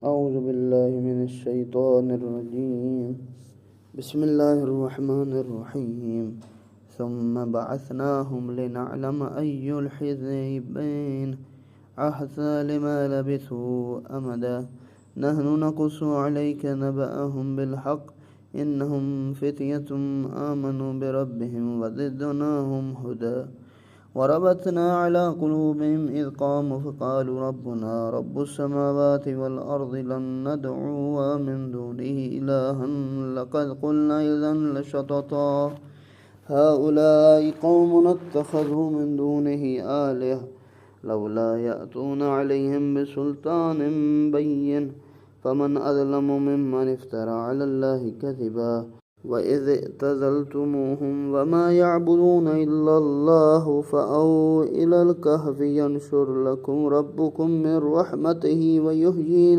أعوذ بالله من الشيطان الرجيم. بسم الله الرحمن الرحيم. ثم بعثناهم لنعلم أي الحزبين أحصى لما لبثوا أمدا نحن نقص عليك نبأهم بالحق إنهم فتية آمنوا بربهم وزدناهم هدى وربطنا على قلوبهم إذ قاموا فقالوا ربنا رب السماوات والأرض لن ندعو من دونه إلها لقد قلنا إذا لشططا هؤلاء قوم اتخذوا من دونه آلهة لولا يأتون عليهم بسلطان بين فمن أظلم ممن افترى على الله كذبا وإذ اعتزلتموهم وما يعبدون إلا الله فأووا إلى الكهف ينشر لكم ربكم من رحمته ويحيي